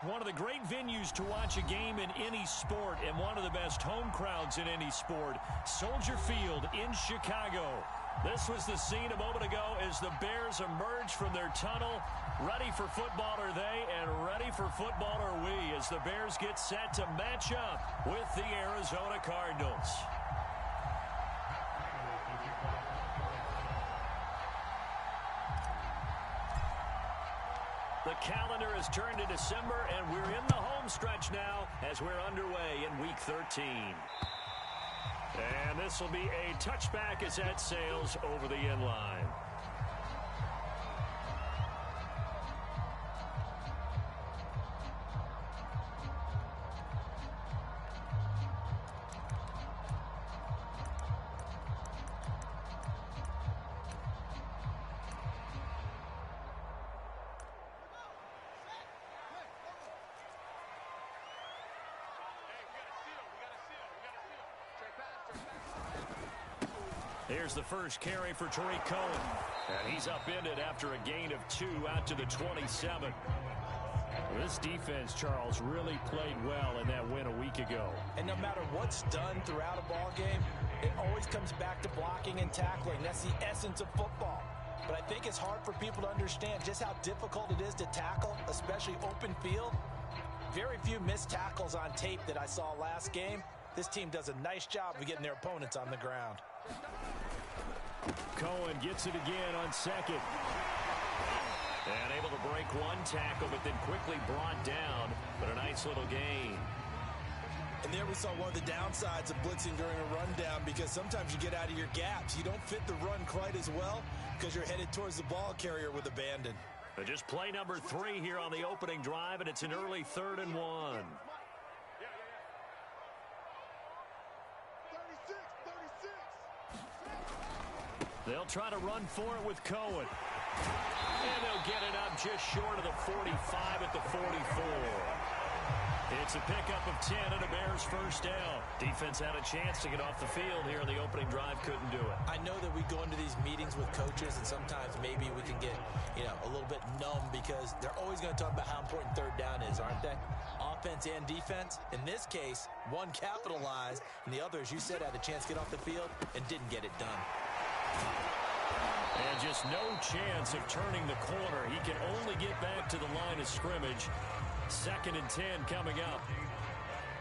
One of the great venues to watch a game in any sport and one of the best home crowds in any sport, Soldier Field in Chicago. This was the scene a moment ago as the Bears emerged from their tunnel. Ready for football are they, and ready for football are we as the Bears get set to match up with the Arizona Cardinals. The calendar has turned to December, and we're in the home stretch now as we're underway in Week 13. And this will be a touchback as that sails over the end line. Here's the first carry for Tariq Cohen. And he's upended after a gain of 2 out to the 27. This defense, Charles, really played well in that win a week ago. And no matter what's done throughout a ball game, it always comes back to blocking and tackling. That's the essence of football. But I think it's hard for people to understand just how difficult it is to tackle, especially open field. Very few missed tackles on tape that I saw last game. This team does a nice job of getting their opponents on the ground. Cohen gets it again on second. And able to break one tackle, but then quickly brought down. But a nice little gain. And there we saw one of the downsides of blitzing during a rundown, because sometimes you get out of your gaps. You don't fit the run quite as well because you're headed towards the ball carrier with abandon. Just play number 3 here on the opening drive, and it's an early 3rd and 1. They'll try to run for it with Cohen. And they'll get it up just short of the 45 at the 44. It's a pickup of 10 and a Bears first down. Defense had a chance to get off the field here in the opening drive, couldn't do it. I know that we go into these meetings with coaches, and sometimes maybe we can get, a little bit numb because they're always going to talk about how important third down is, aren't they? Offense and defense. In this case, one capitalized, and the other, as you said, had a chance to get off the field and didn't get it done. And just no chance of turning the corner. He can only get back to the line of scrimmage. 2nd and 10 coming up.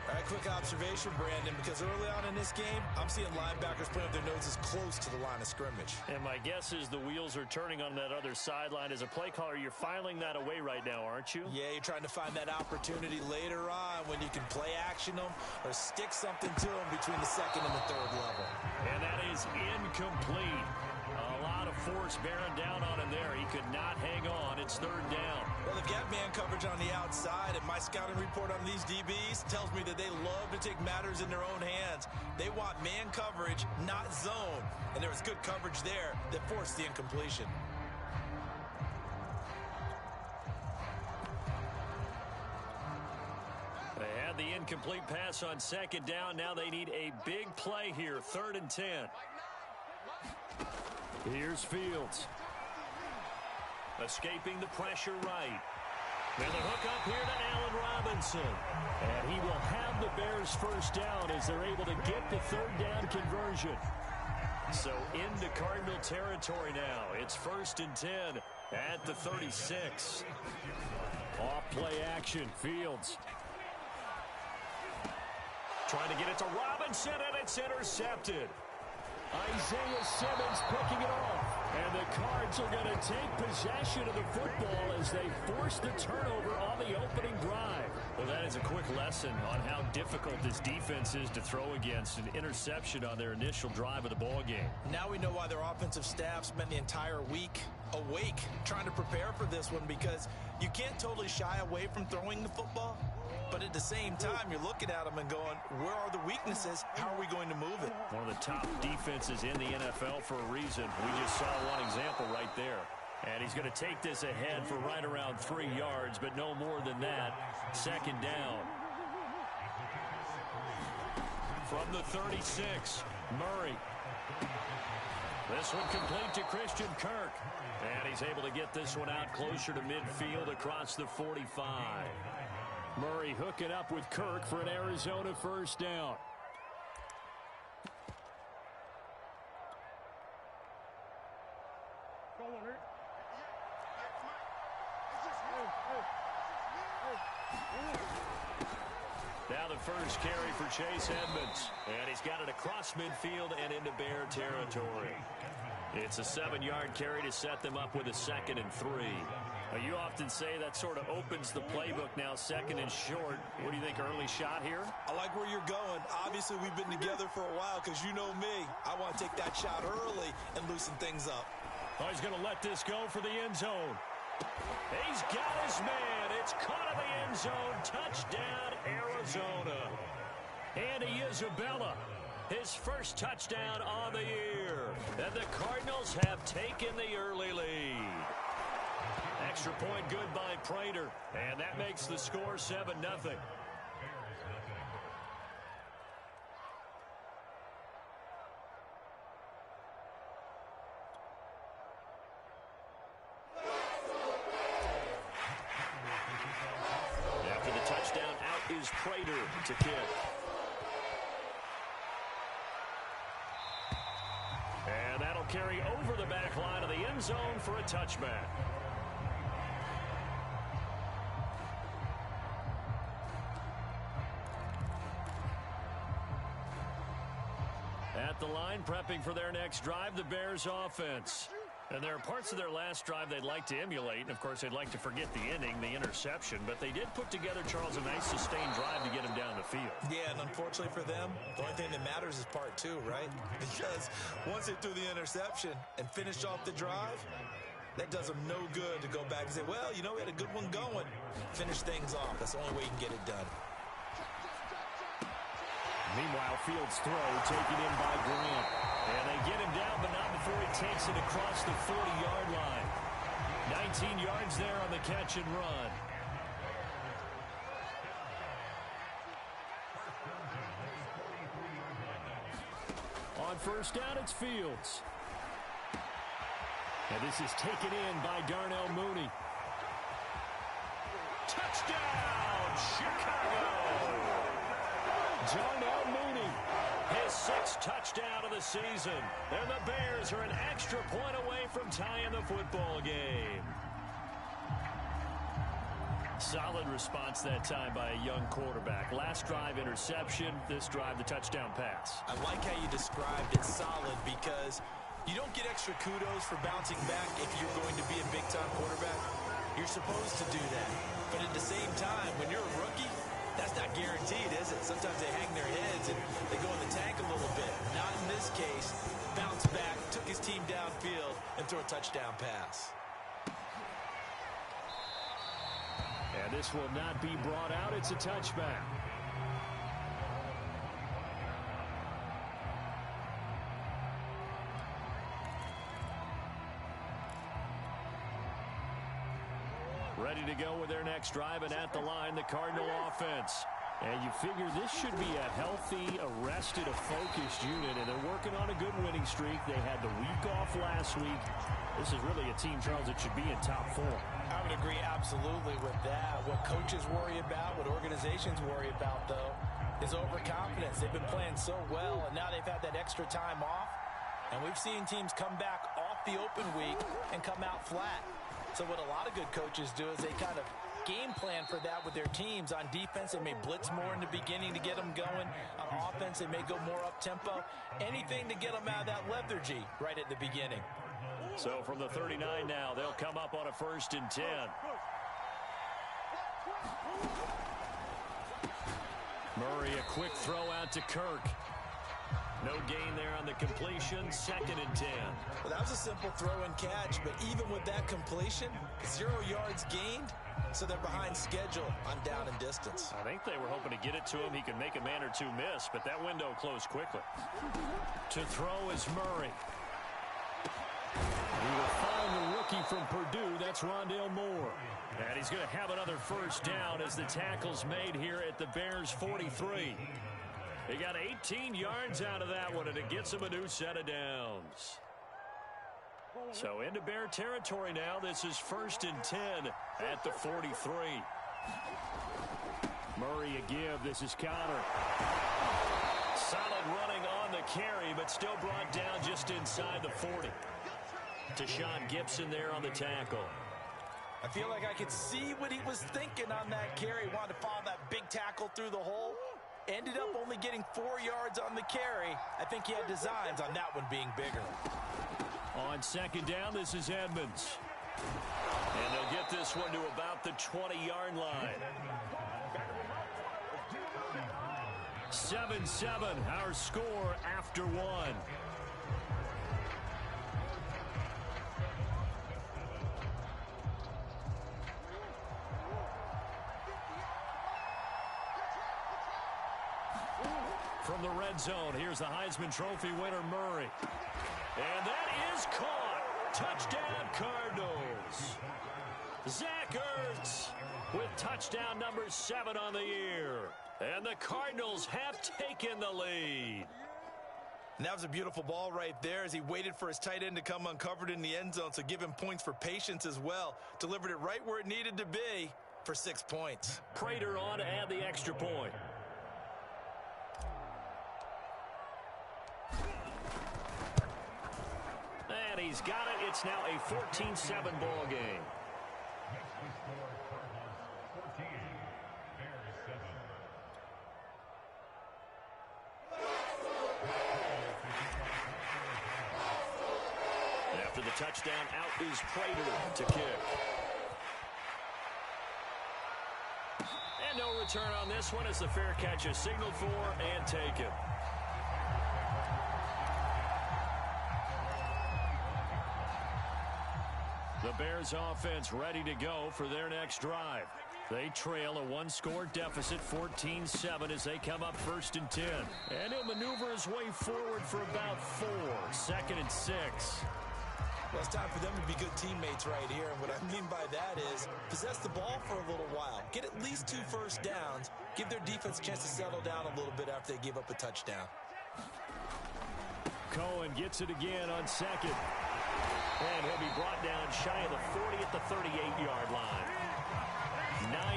All right, quick observation, Brandon, because early on in this game, I'm seeing linebackers putting up their noses close to the line of scrimmage. And my guess is the wheels are turning on that other sideline. As a play caller, you're filing that away right now, aren't you? Yeah, you're trying to find that opportunity later on when you can play action them or stick something to them between the 2nd and the 3rd level. And that is incomplete. A lot of force bearing down on him there. He could not hang on. It's 3rd down. Well, they've got man coverage on the outside, and my scouting report on these DBs tells me that they love to take matters in their own hands. They want man coverage, not zone. And there was good coverage there that forced the incompletion. They had the incomplete pass on 2nd down. Now they need a big play here. 3rd and 10. Here's Fields. Escaping the pressure right. And the hook up here to Allen Robinson. And he will have the Bears first down as they're able to get the 3rd down conversion. So into Cardinal territory now. It's 1st and 10 at the 36. Off play action. Fields trying to get it to Robinson, and it's intercepted. Isaiah Simmons picking it off. And the Cards are going to take possession of the football as they force the turnover on the opening drive. Well, that is a quick lesson on how difficult this defense is to throw against. An interception on their initial drive of the ball game. Now we know why their offensive staff spent the entire week awake trying to prepare for this one, because you can't totally shy away from throwing the football. But at the same time, you're looking at them and going, where are the weaknesses? How are we going to move it? One of the top defenses in the NFL for a reason. We just saw one example right there. And he's going to take this ahead for right around 3 yards, but no more than that. 2nd down. From the 36, Murray. This one complete to Christian Kirk. And he's able to get this one out closer to midfield across the 45. Murray hooking up with Kirk for an Arizona first down. Now the first carry for Chase Edmonds. And he's got it across midfield and into Bear territory. It's a 7-yard carry to set them up with a 2nd and 3. You often say that sort of opens the playbook now, 2nd and short. What do you think, early shot here? I like where you're going. Obviously, we've been together for a while because you know me. I want to take that shot early and loosen things up. Oh, he's going to let this go for the end zone. He's got his man. It's caught in the end zone. Touchdown, Arizona. Andy Isabella, his first touchdown on the year. And the Cardinals have taken the early lead. Extra point good by Prater. And that makes the score 7-0. After the touchdown, out is Prater to kick. And that'll carry over the back line of the end zone for a touchback. At the line, prepping for their next drive, the Bears offense. And there are parts of their last drive they'd like to emulate. And, of course, they'd like to forget the inning, the interception. But they did put together, Charles, a nice sustained drive to get him down the field. Yeah, and unfortunately for them, the only thing that matters is part 2, right? Because once they threw the interception and finished off the drive, that does them no good to go back and say, well, you know, we had a good one going. Finish things off. That's the only way you can get it done. Meanwhile, Fields' throw taken in by Grant. And they get him down, but not before he takes it across the 40-yard line. 19 yards there on the catch and run. On first down, it's Fields. And this is taken in by Darnell Mooney. Touchdown, Chicago! Darnell Mooney, his 6th touchdown of the season. And the Bears are an extra point away from tying the football game. Solid response that time by a young quarterback. Last drive, interception. This drive, the touchdown pass. I like how you described it, solid, because you don't get extra kudos for bouncing back if you're going to be a big-time quarterback. You're supposed to do that. But at the same time, when you're a rookie, that's not guaranteed, is it? Sometimes they hang their heads and they go in the tank a little bit. Not in this case. Bounce back, took his team downfield, and threw a touchdown pass. And this will not be brought out. It's a touchback. Ready to go with their next drive, and at the line, the Cardinal offense. And you figure this should be a healthy, arrested, a focused unit, and they're working on a good winning streak. They had the week off last week. This is really a team, Charles, that should be in top form. I would agree absolutely with that. What coaches worry about, what organizations worry about, though, is overconfidence. They've been playing so well, and now they've had that extra time off. And we've seen teams come back off the open week and come out flat. So what a lot of good coaches do is they kind of game plan for that with their teams. On defense, they may blitz more in the beginning to get them going. On offense, they may go more up-tempo. Anything to get them out of that lethargy right at the beginning. So from the 39 now, they'll come up on a 1st and 10. Murray, a quick throw out to Kirk. No gain there on the completion, 2nd and 10. Well, that was a simple throw and catch, but even with that completion, 0 yards gained, so they're behind schedule on down and distance. I think they were hoping to get it to him. He could make a man or two miss, but that window closed quickly. To throw is Murray. We will find the rookie from Purdue. That's Rondale Moore. And he's going to have another first down as the tackle's made here at the Bears' 43. He got 18 yards out of that one, and it gets him a new set of downs. So into Bear territory now. This is 1st and 10 at the 43. Murray a give. This is counter. Solid running on the carry, but still brought down just inside the 40. Deshaun Gibson there on the tackle. I feel like I could see what he was thinking on that carry. Wanted to follow that big tackle through the hole. Ended up only getting 4 yards on the carry. I think he had designs on that one being bigger. On second down, this is Edmonds. And they'll get this one to about the 20-yard line. 7-7, our score after one. From the red zone, here's the Heisman Trophy winner, Murray. And that is caught. Touchdown, Cardinals. Zach Ertz with touchdown number 7 on the year. And the Cardinals have taken the lead. And that was a beautiful ball right there as he waited for his tight end to come uncovered in the end zone, so give him points for patience as well. Delivered it right where it needed to be for 6 points. Prater on to add the extra point. And he's got it. It's now a 14-7 ball game. After the touchdown, out is Prater to kick. And no return on this one as the fair catch is signaled for and taken. The Bears offense ready to go for their next drive. They trail a one-score deficit, 14-7, as they come up 1st and 10. And he'll maneuver his way forward for about 4. 2nd and 6. Well, it's time for them to be good teammates right here. And what I mean by that is possess the ball for a little while. Get at least 2 first downs. Give their defense a chance to settle down a little bit after they give up a touchdown. Cohen gets it again on 2nd. And he'll be brought down shy of the 40 at the 38-yard line.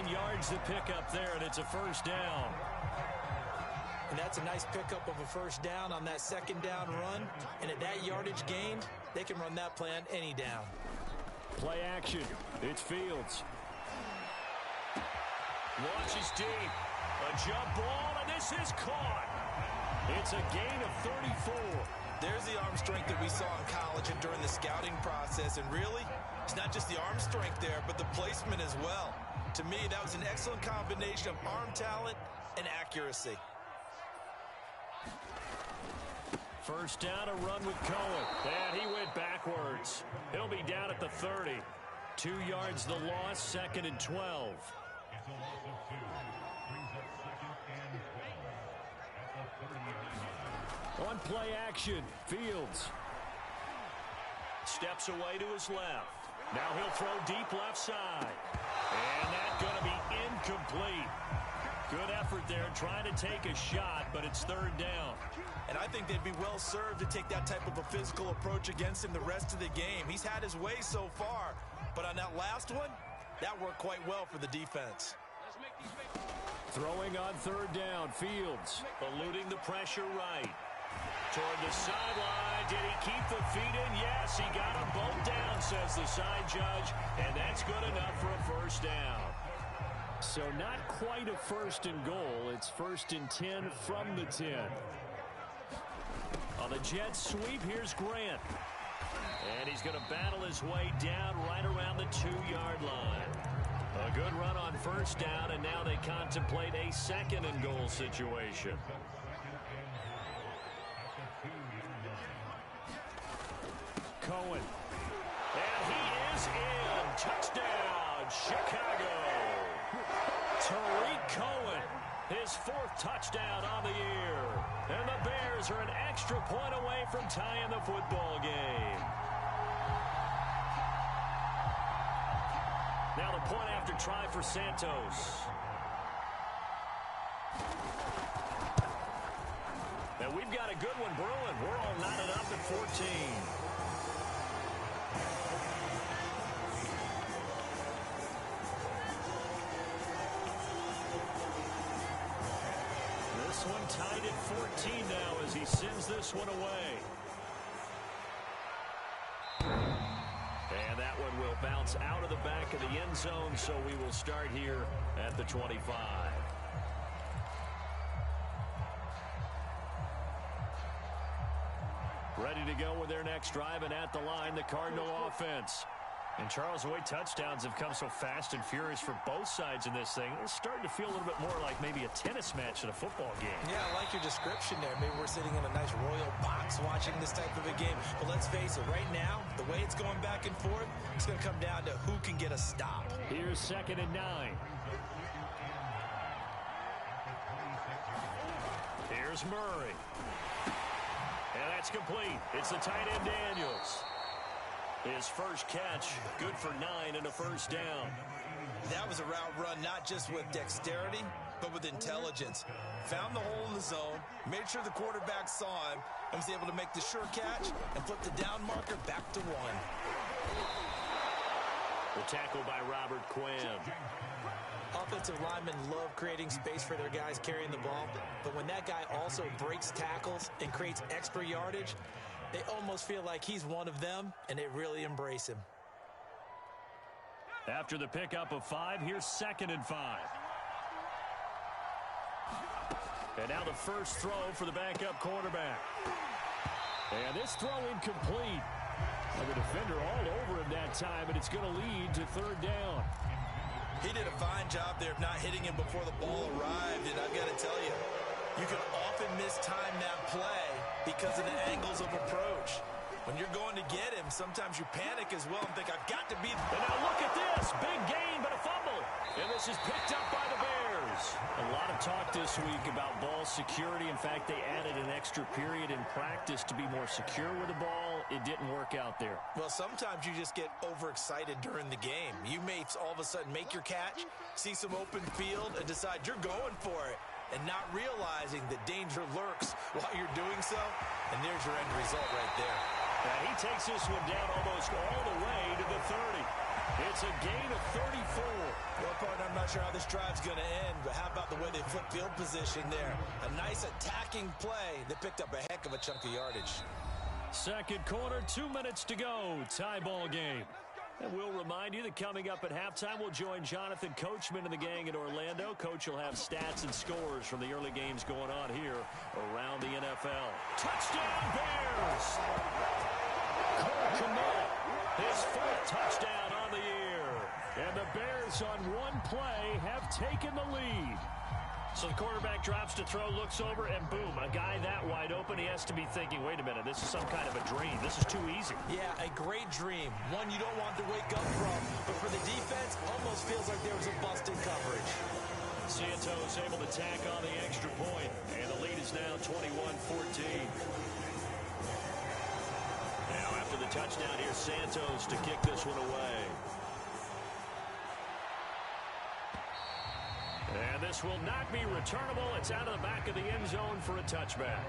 9 yards to pick up there, and it's a 1st down. And that's a nice pickup of a 1st down on that 2nd down run. And at that yardage gained, they can run that play on any down. Play action. It's Fields. Launches deep. A jump ball, and this is caught. It's a gain of 34. There's the arm strength that we saw in college and during the scouting process. And really, it's not just the arm strength there, but the placement as well. To me, that was an excellent combination of arm talent and accuracy. 1st down, a run with Cohen. And he went backwards. He'll be down at the 30. 2 yards the loss, 2nd and 12. On play action, Fields. Steps away to his left. Now he'll throw deep left side. And that's going to be incomplete. Good effort there trying to take a shot, but it's 3rd down. And I think they'd be well served to take that type of a physical approach against him the rest of the game. He's had his way so far, but on that last one, that worked quite well for the defense. Throwing on 3rd down, Fields eluding the pressure right. Toward the sideline. Did he keep the feet in? Yes, he got them both down, says the side judge, and that's good enough for a 1st down. So not quite a 1st and goal. It's 1st and 10 from the 10. On the jet sweep, here's Grant. And he's going to battle his way down right around the 2-yard line. A good run on 1st down, and now they contemplate a 2nd and goal situation. Cohen. And he is in. Touchdown, Chicago. Tariq Cohen, his 4th touchdown on the year. And the Bears are an extra point away from tying the football game. Now the point after try for Santos. And we've got a good one brewing. We're all knotted up at 14. tied at 14 now as he sends this one away. And that one will bounce out of the back of the end zone, so we will start here at the 25. Ready to go with their next drive, and at the line, the Cardinal offense. And Charles, the way touchdowns have come so fast and furious for both sides in this thing, it's starting to feel a little bit more like maybe a tennis match in a football game. Yeah, I like your description there. Maybe we're sitting in a nice royal box watching this type of a game. But let's face it, right now, the way it's going back and forth, it's going to come down to who can get a stop. Here's 2nd and 9. Here's Murray. And that's complete. It's the tight end Daniels. His first catch, good for 9 and a first down. That was a route run, not just with dexterity, but with intelligence. Found the hole in the zone, made sure the quarterback saw him, and was able to make the sure catch and flip the down marker back to 1. The tackle by Robert Quinn. Offensive linemen love creating space for their guys carrying the ball, but when that guy also breaks tackles and creates extra yardage, they almost feel like he's one of them, and they really embrace him. After the pickup of 5, here's 2nd and 5. And now the first throw for the backup quarterback. And this throw incomplete. And the defender all over him that time, and it's going to lead to 3rd down. He did a fine job there of not hitting him before the ball arrived, and I've got to tell you, you can often mistime that play because of the angles of approach. When you're going to get him, sometimes you panic as well and think, I've got to be... And now look at this. Big gain, but a fumble. And this is picked up by the Bears. A lot of talk this week about ball security. In fact, they added an extra period in practice to be more secure with the ball. It didn't work out there. Well, sometimes you just get overexcited during the game. You may all of a sudden make your catch, see some open field, and decide you're going for it, and not realizing that danger lurks while you're doing so. And there's your end result right there. He takes this one down almost all the way to the 30. It's a gain of 34. Well, partner, I'm not sure how this drive's going to end, but how about the way they flip field position there? A nice attacking play that picked up a heck of a chunk of yardage. Second quarter, 2 minutes to go. Tie ball game. And we'll remind you that coming up at halftime, we'll join Jonathan Coachman and the gang in Orlando. Coach will have stats and scores from the early games going on here around the NFL. Touchdown, Bears! Cole Kmet, his 4th touchdown on the year. And the Bears on one play have taken the lead. So the quarterback drops to throw, looks over, and boom, a guy that wide open, he has to be thinking, wait a minute, this is some kind of a dream. This is too easy. Yeah, a great dream. One you don't want to wake up from. But for the defense, almost feels like there was a busted coverage. Santos able to tack on the extra point, and the lead is now 21-14. Now after the touchdown, here's Santos to kick this one away. And this will not be returnable. It's out of the back of the end zone for a touchback.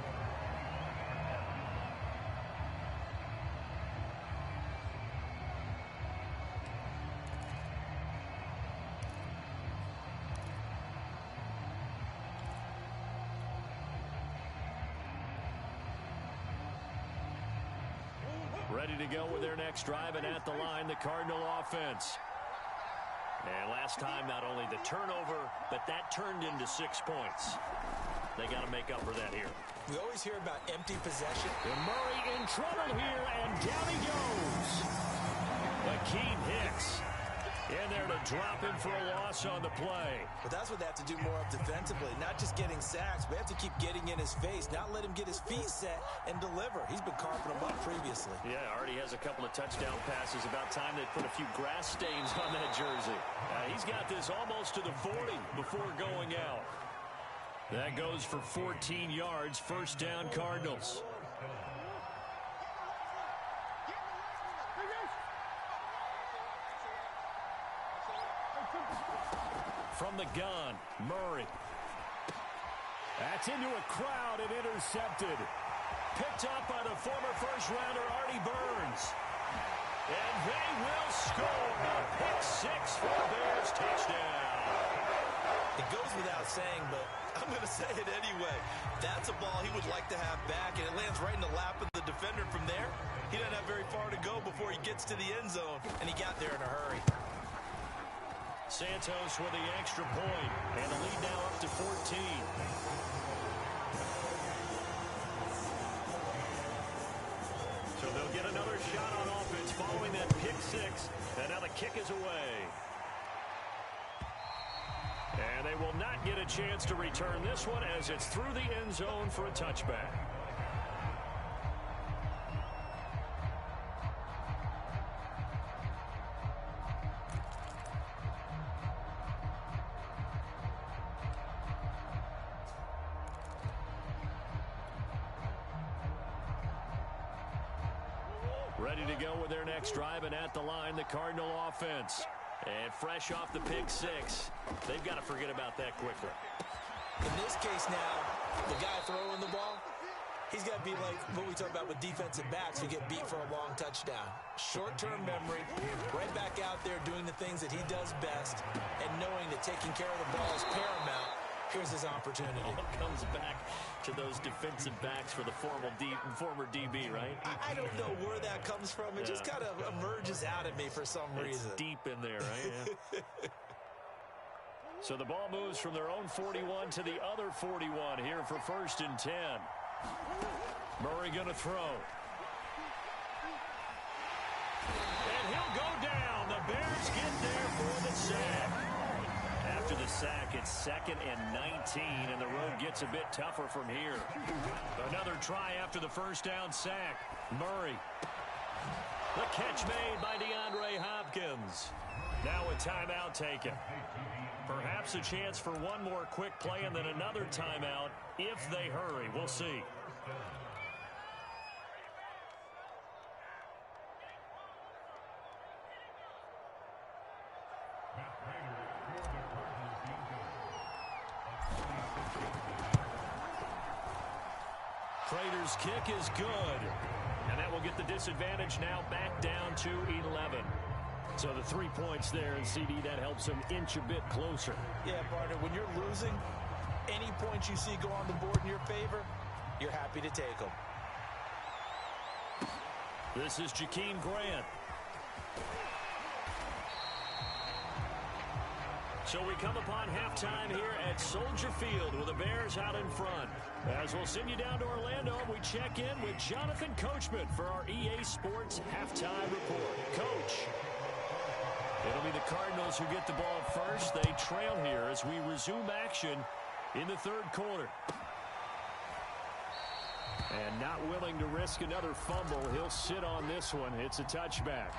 Ready to go with their next drive, and at the line, the Cardinal offense. And last time, not only the turnover, but that turned into 6 points. They got to make up for that here. We always hear about empty possession. And Murray in trouble here, and down he goes. Akeem Hicks in there to drop him for a loss on the play. But that's what they have to do more of defensively. Not just getting sacks, but they have to keep getting in his face, not let him get his feet set and deliver. He's been carving them up previously. Yeah, already has a couple of touchdown passes. About time they put a few grass stains on that jersey. He's got this almost to the 40 before going out. That goes for 14 yards. First down, Cardinals. From the gun, Murray. That's into a crowd and intercepted. Picked up by the former first-rounder Artie Burns. And they will score. Pick 6 for the Bears, touchdown. It goes without saying, but I'm going to say it anyway. That's a ball he would like to have back, and it lands right in the lap of the defender. From there, he doesn't have very far to go before he gets to the end zone, and he got there in a hurry. Santos with the extra point, and the lead now up to 14. So they'll get another shot on offense following that pick six, and now the kick is away. And they will not get a chance to return this one as it's through the end zone for a touchback. Ready to go with their next drive, and at the line, the Cardinal offense. And fresh off the pick six, they've got to forget about that quickly. In this case now, the guy throwing the ball, he's got to be like what we talk about with defensive backs who get beat for a long touchdown. Short-term memory, right back out there doing the things that he does best, and knowing that taking care of the ball is paramount. Here's his opportunity. It comes back to those defensive backs for the former DB, right? I don't know where that comes from. It just kind of emerges out at me for some reason. It's deep in there, right? Yeah. So the ball moves from their own 41 to the other 41 here for 1st and 10. Murray going to throw. And he'll go down. The Bears get there for the sack. After the sack, it's 2nd and 19, and the road gets a bit tougher from here. Another try after the first down sack. Murray. The catch made by DeAndre Hopkins. Now a timeout taken. Perhaps a chance for one more quick play and then another timeout if they hurry. We'll see. Prater's kick is good. And that will get the disadvantage now back down to 11. So the 3 points there, and CD, that helps them inch a bit closer. Yeah, partner, when you're losing, any points you see go on the board in your favor, you're happy to take them. This is Jakeem Grant. So we come upon halftime here at Soldier Field with the Bears out in front. As we'll send you down to Orlando, we check in with Jonathan Coachman for our EA Sports Halftime Report. Coach, it'll be the Cardinals who get the ball first. They trail here as we resume action in the 3rd quarter. And not willing to risk another fumble, he'll sit on this one. It's a touchback.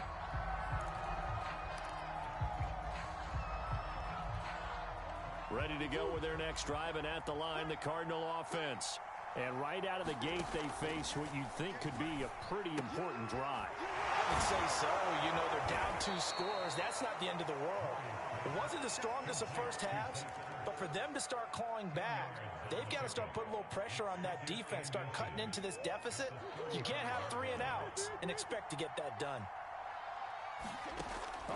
Ready to go with their next drive, and at the line, the Cardinal offense. And right out of the gate, they face what you'd think could be a pretty important drive. I would say so. You know, they're down 2 scores. That's not the end of the world. It wasn't the strongest of first halves, but for them to start clawing back, they've got to start putting a little pressure on that defense, start cutting into this deficit. You can't have 3 and outs and expect to get that done.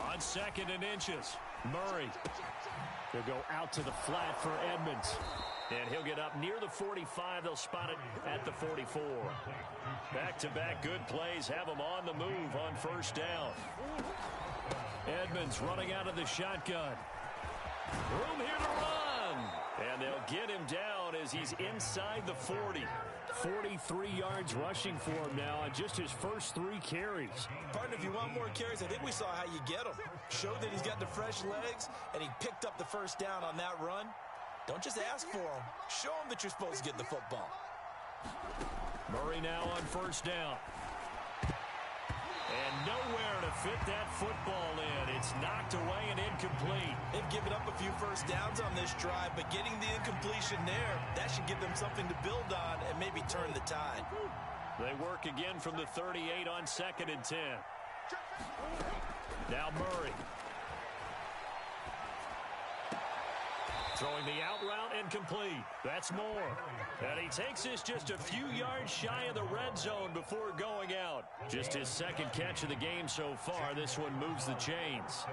On 2nd and inches, Murray. He'll go out to the flat for Edmonds. And he'll get up near the 45. They'll spot it at the 44. Back-to-back good plays have them on the move on 1st down. Edmonds running out of the shotgun. Room here to run. And they'll get him down as he's inside the 40. 43 yards rushing for him now on just his first 3 carries. Partner, if you want more carries, I think we saw how you get them. Showed that he's got the fresh legs, and he picked up the first down on that run. Don't just ask for him. Show him that you're supposed to get the football. Murray now on 1st down. And nowhere to fit that football in. It's knocked away and incomplete. They've given up a few first downs on this drive, but getting the incompletion there, that should give them something to build on and maybe turn the tide. They work again from the 38 on 2nd and 10. Now Murray. Throwing the out route incomplete. That's more. And he takes this just a few yards shy of the red zone before going out. Just his 2nd catch of the game so far. This one moves the chains.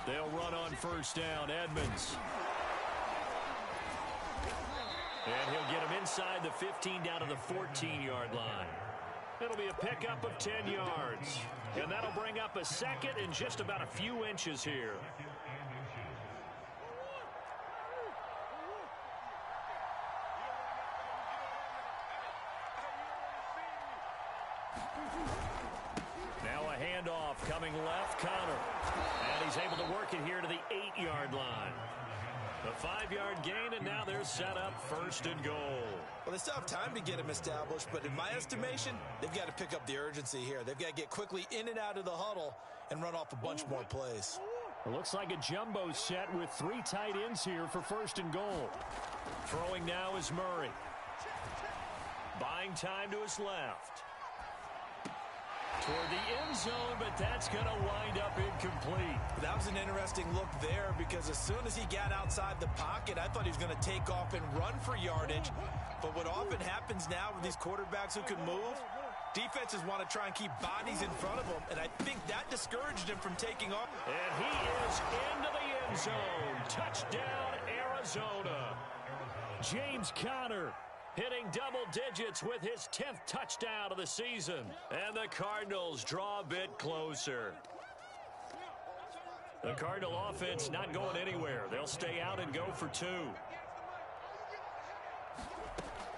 They'll run on 1st down. Edmonds. And he'll get him inside the 15 down to the 14-yard line. It'll be a pickup of 10 yards. And that'll bring up a second in just about a few inches here. Now a handoff coming left, Connor. And he's able to work it here to the 8-yard line. A 5-yard gain, and now they're set up 1st and goal. Well, they still have time to get him established, but in my estimation, they've got to pick up the urgency here. They've got to get quickly in and out of the huddle and run off a bunch more plays. It looks like a jumbo set with 3 tight ends here for 1st and goal. Throwing now is Murray. Buying time to his left. Toward the end zone, but that's going to wind up incomplete. That was an interesting look there because as soon as he got outside the pocket, I thought he was going to take off and run for yardage. But what often happens now with these quarterbacks who can move, defenses want to try and keep bodies in front of them, and I think that discouraged him from taking off. And he is into the end zone. Touchdown, Arizona. James Conner hitting double digits with his 10th touchdown of the season. And the Cardinals draw a bit closer. The Cardinal offense not going anywhere. They'll stay out and go for 2.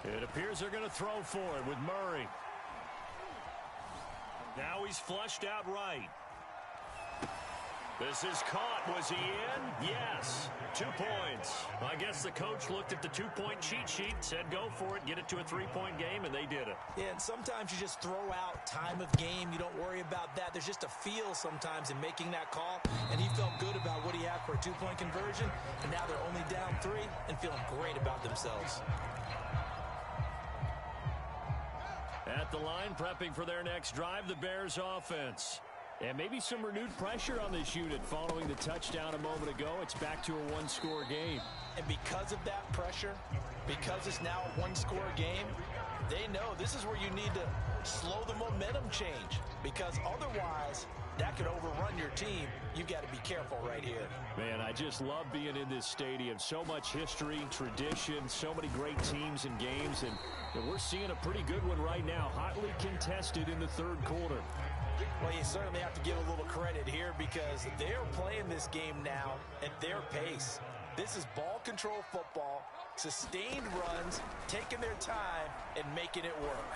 It appears they're going to throw for it with Murray. Now he's flushed out right. This is caught. Was he in? Yes. 2 points. I guess the coach looked at the 2-point cheat sheet, said go for it, get it to a 3-point game, and they did it. Yeah, and sometimes you just throw out time of game. You don't worry about that. There's just a feel sometimes in making that call, and he felt good about what he had for a 2-point conversion, and now they're only down 3 and feeling great about themselves. At the line, prepping for their next drive, the Bears offense. And maybe some renewed pressure on this unit following the touchdown a moment ago. It's back to a 1-score game. And because of that pressure, because it's now a 1-score game, they know this is where you need to slow the momentum change. Because otherwise, that could overrun your team. You've got to be careful right here. Man, I just love being in this stadium. So much history, tradition, so many great teams and games. And we're seeing a pretty good one right now. Hotly contested in the 3rd quarter. Well, you certainly have to give a little credit here because they're playing this game now at their pace. This is ball control football, sustained runs, taking their time, and making it work.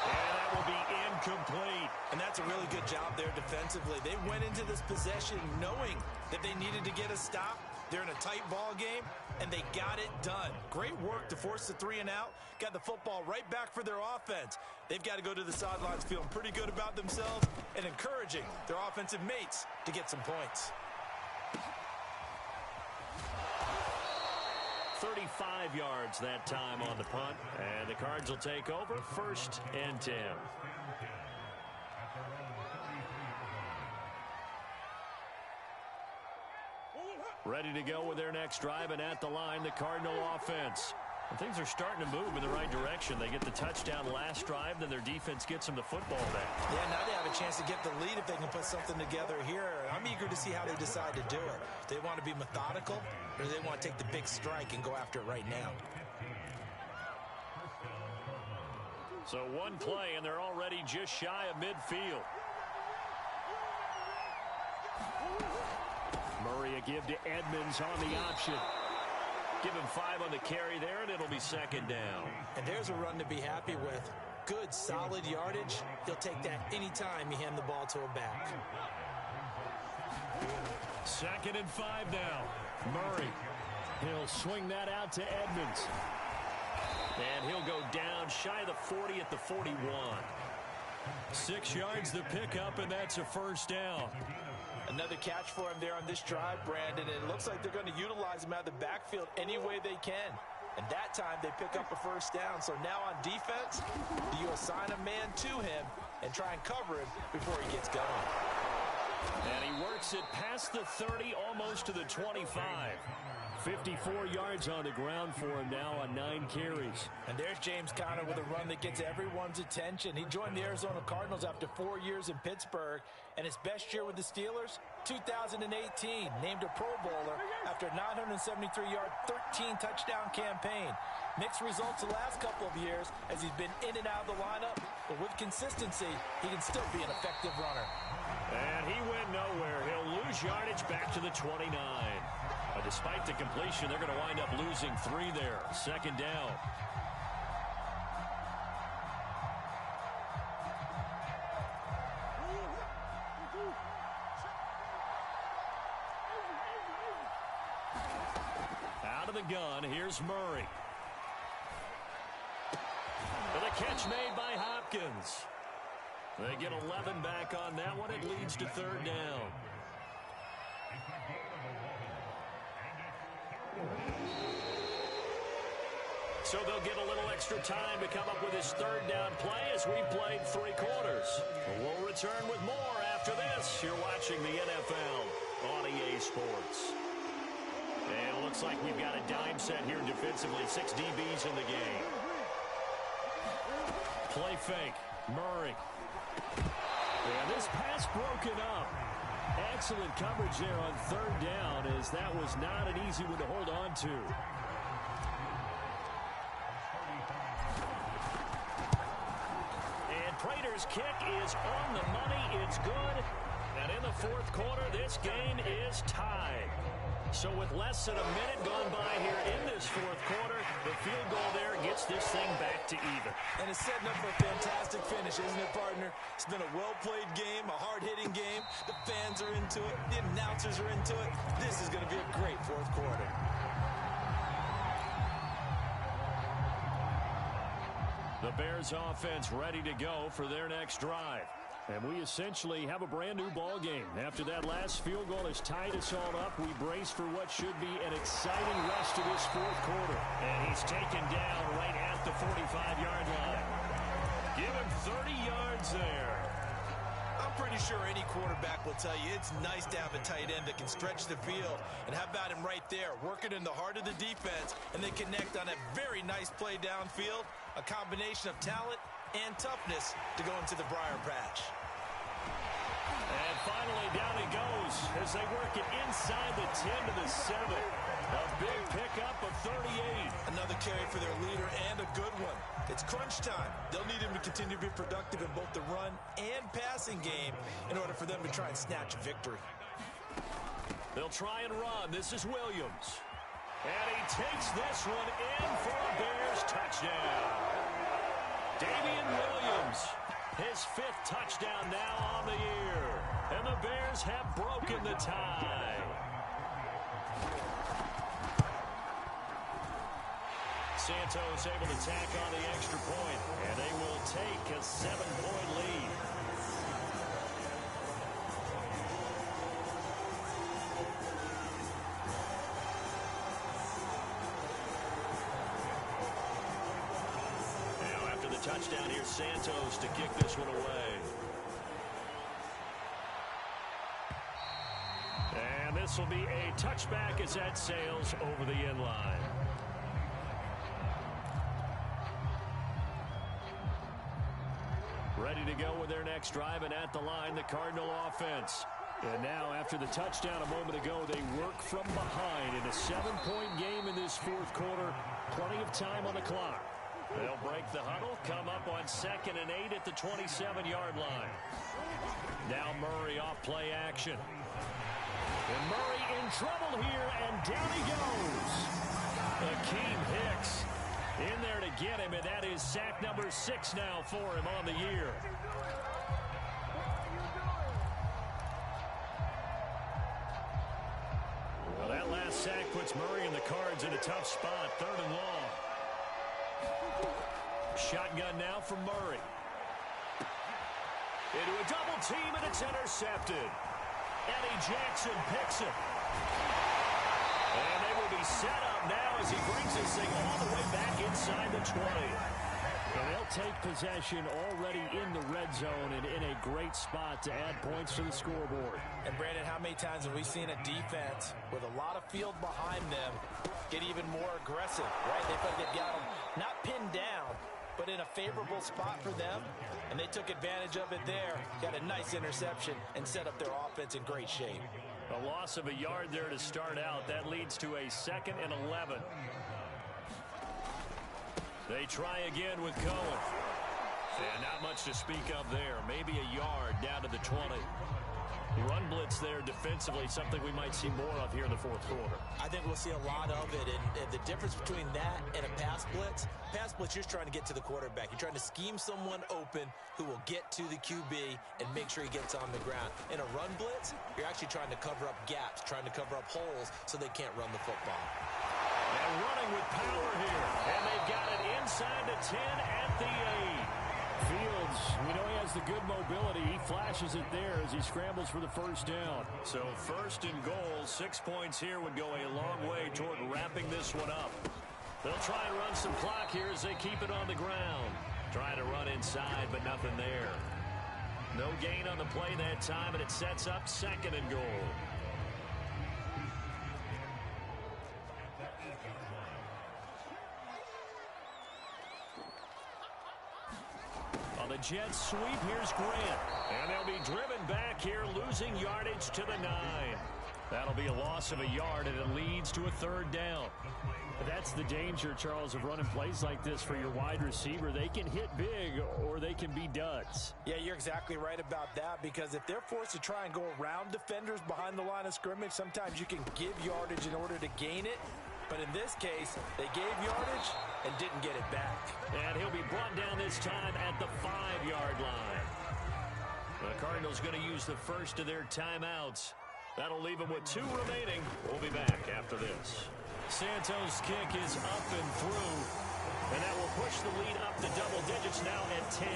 And that will be incomplete. And that's a really good job there defensively. They went into this possession knowing that they needed to get a stop. They're in a tight ball game, and they got it done. Great work to force the 3 and out. Got the football right back for their offense. They've got to go to the sidelines feeling pretty good about themselves and encouraging their offensive mates to get some points. 35 yards that time on the punt. And the Cards will take over 1st and 10. Ready to go with their next drive, and at the line, the Cardinal offense. And things are starting to move in the right direction. They get the touchdown last drive, then their defense gets them the football back. Yeah, now they have a chance to get the lead if they can put something together here. I'm eager to see how they decide to do it. Do they want to be methodical, or do they want to take the big strike and go after it right now? So 1 play, and they're already just shy of midfield. Murray a give to Edmonds on the option. Give him 5 on the carry there, and it'll be 2nd down. And there's a run to be happy with. Good, solid yardage. He'll take that anytime you hand the ball to a back. 2nd and 5 now. Murray. He'll swing that out to Edmonds. And he'll go down shy of the 40 at the 41. 6 yards the pickup, and that's a 1st down. Another catch for him there on this drive, Brandon, and it looks like they're going to utilize him out of the backfield any way they can. And that time they pick up a 1st down. So now on defense, do you assign a man to him and try and cover him before he gets going? And he works it past the 30, almost to the 25. 54 yards on the ground for him now on 9 carries. And there's James Conner with a run that gets everyone's attention. He joined the Arizona Cardinals after 4 years in Pittsburgh, and his best year with the Steelers, 2018, named a Pro Bowler after a 973-yard, 13-touchdown campaign. Mixed results the last couple of years as he's been in and out of the lineup, but with consistency, he can still be an effective runner. And he went nowhere. He'll lose yardage back to the 29. But despite the completion, they're going to wind up losing 3 there. Second down. Out of the gun, here's Murray. And a catch made by Hopkins. They get 11 back on that one. It leads to third down. So they'll get a little extra time to come up with his third down play as we played 3 quarters. We'll return with more after this. You're watching the NFL on EA Sports. And it looks like we've got a dime set here defensively. 6 DBs in the game. Play fake. Murray. And this pass broken up. Excellent coverage there on third down, as that was not an easy one to hold on to. And Prater's kick is on the money. It's good. And in the fourth quarter, this game is tied. So with less than a minute gone by here in this fourth quarter, the field goal there gets this thing back to even. And it's setting up for a fantastic finish, isn't it, partner? It's been a well-played game, a hard-hitting game. The fans are into it. The announcers are into it. This is going to be a great fourth quarter. The Bears offense ready to go for their next drive. And we essentially have a brand-new ball game. After that last field goal has tied us all up, we brace for what should be an exciting rest of this fourth quarter. And he's taken down right at the 45-yard line. Give him 30 yards there. I'm pretty sure any quarterback will tell you it's nice to have a tight end that can stretch the field. And how about him right there, working in the heart of the defense, and they connect on a very nice play downfield, a combination of talent and toughness to go into the briar patch. And finally, down he goes as they work it inside the 10 to the 7. A big pickup of 38. Another carry for their leader and a good one. It's crunch time. They'll need him to continue to be productive in both the run and passing game in order for them to try and snatch a victory. They'll try and run. This is Williams. And he takes this one in for a Bears touchdown. Damian Williams, his 5th touchdown now on the year. And the Bears have broken the tie. Santos able to tack on the extra point, and they will take a 7-point lead. Touchdown here, Santos to kick this one away. And this will be a touchback as that sails over the end line. Ready to go with their next drive, and at the line, the Cardinal offense. And now, after the touchdown a moment ago, they work from behind in a 7-point game in this fourth quarter. Plenty of time on the clock. They'll break the huddle, come up on 2nd and 8 at the 27-yard line. Now Murray off play action. And Murray in trouble here, and down he goes. Akeem Hicks in there to get him, and that is sack number 6 now for him on the year. Well, that last sack puts Murray and the Cards in a tough spot, 3rd and long. Shotgun now from Murray. Into a double team, and it's intercepted. Eddie Jackson picks it. And they will be set up now as he brings this thing all the way back inside the 20. And they'll take possession already in the red zone and in a great spot to add points to the scoreboard. And, Brandon, how many times have we seen a defense with a lot of field behind them get even more aggressive, right? They feel like they've got them not pinned down, but in a favorable spot for them, and they took advantage of it there. Got a nice interception and set up their offense in great shape. A loss of a yard there to start out. That leads to a 2nd and 11. They try again with Cohen. And not much to speak of there. Maybe a yard down to the 20. Run blitz there defensively, something we might see more of here in the fourth quarter. I think we'll see a lot of it, and the difference between that and a pass blitz, you're just trying to get to the quarterback. You're trying to scheme someone open who will get to the QB and make sure he gets on the ground. In a run blitz, you're actually trying to cover up gaps, trying to cover up holes so they can't run the football. And running with power here, and they've got it inside the 10 at the 8. Fields, we know he has the good mobility. He flashes it there as he scrambles for the first down. So 1st and goal, 6 points here would go a long way toward wrapping this one up. They'll try and run some clock here as they keep it on the ground. Trying to run inside, but nothing there. No gain on the play that time, and it sets up 2nd and goal. On the Jets sweep, here's Grant. And they'll be driven back here, losing yardage to the 9. That'll be a loss of a yard, and it leads to a 3rd down. That's the danger, Charles, of running plays like this for your wide receiver. They can hit big, or they can be duds. Yeah, you're exactly right about that, because if they're forced to try and go around defenders behind the line of scrimmage, sometimes you can give yardage in order to gain it. But in this case, they gave yardage and didn't get it back. And he'll be brought down this time at the 5-yard line. The Cardinals going to use the first of their timeouts. That'll leave them with 2 remaining. We'll be back after this. Santos' kick is up and through. And that will push the lead up to double digits now at 10.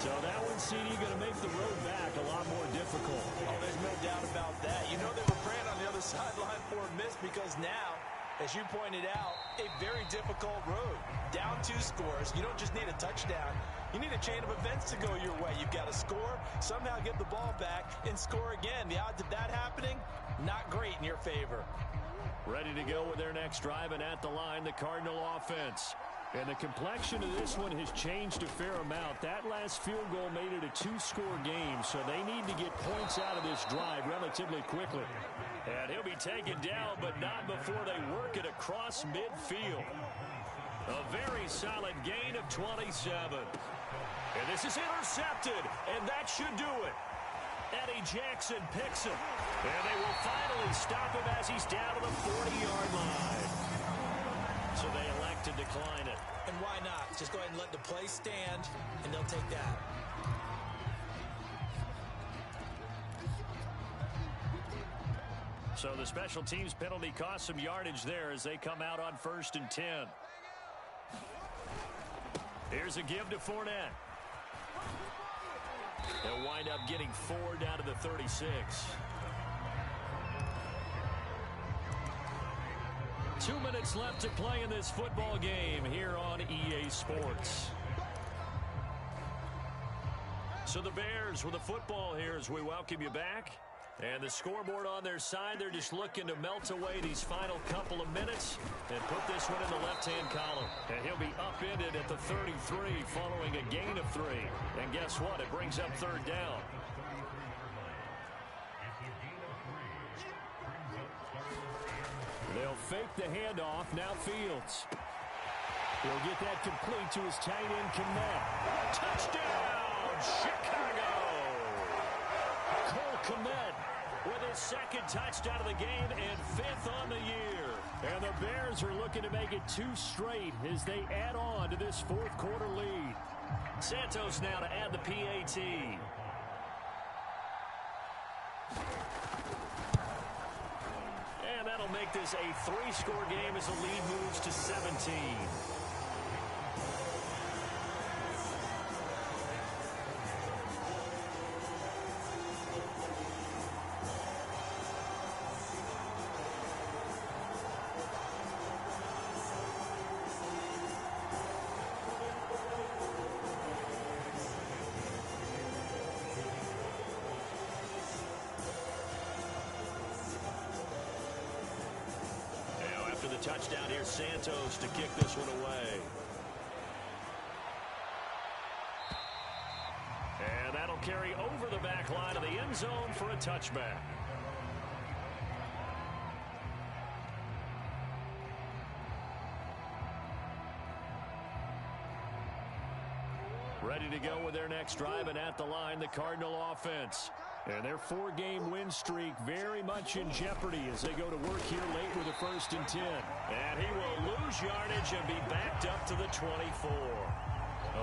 So that one, CD, going to make the road back a lot more difficult. Oh, there's no doubt about that. You know they were praying on the other sideline for a miss, because now, as you pointed out, a very difficult road. Down 2 scores. You don't just need a touchdown. You need a chain of events to go your way. You've got to score, somehow get the ball back, and score again. The odds of that happening, not great in your favor. Ready to go with their next drive, and at the line, the Cardinal offense. And the complexion of this one has changed a fair amount. That last field goal made it a 2-score game, so they need to get points out of this drive relatively quickly. And he'll be taken down, but not before they work it across midfield. A very solid gain of 27. And this is intercepted, and that should do it. Eddie Jackson picks him. And they will finally stop him as he's down to the 40-yard line. So they elect to decline it. And why not? Just go ahead and let the play stand, and they'll take that. So the special teams penalty cost some yardage there as they come out on 1st and 10. Here's a give to Fournette. They'll wind up getting 4 down to the 36. 2 minutes left to play in this football game here on EA Sports. So the Bears with the football here as we welcome you back. And the scoreboard on their side, they're just looking to melt away these final couple of minutes and put this one in the left-hand column. And he'll be upended at the 33 following a gain of 3. And guess what? It brings up 3rd down. They'll fake the handoff. Now Fields. He'll get that complete to his tight end, Kmet. Touchdown, Chicago! Cole Kmet with his 2nd touchdown of the game and 5th on the year. And the Bears are looking to make it 2 straight as they add on to this 4th quarter lead. Santos now to add the PAT. And that'll make this a 3-score game as the lead moves to 17. touchdown. Here's Santos to kick this one away. And that'll carry over the back line of the end zone for a touchback. Ready to go with their next drive, and at the line, the Cardinal offense. And their 4-game win streak very much in jeopardy as they go to work here late with a 1st and 10. And he will lose yardage and be backed up to the 24.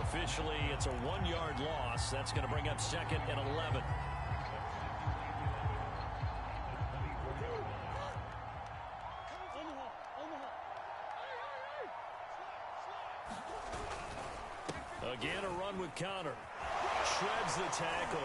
Officially, it's a 1-yard loss. That's going to bring up 2nd and 11. Again, a run with Connor. Shreds the tackle.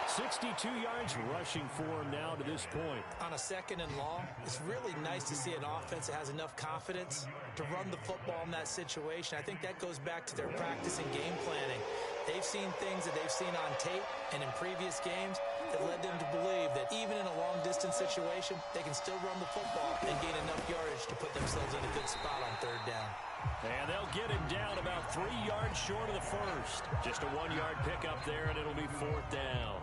62 yards rushing for him now to this point. On a 2nd and long, it's really nice to see an offense that has enough confidence to run the football in that situation. I think that goes back to their practice and game planning. They've seen things that they've seen on tape and in previous games that led them to believe that even in a long-distance situation, they can still run the football and gain enough yardage to put themselves in a good spot on 3rd down. And they'll get him down about 3 yards short of the 1st. Just a 1-yard pickup there, and it'll be 4th down.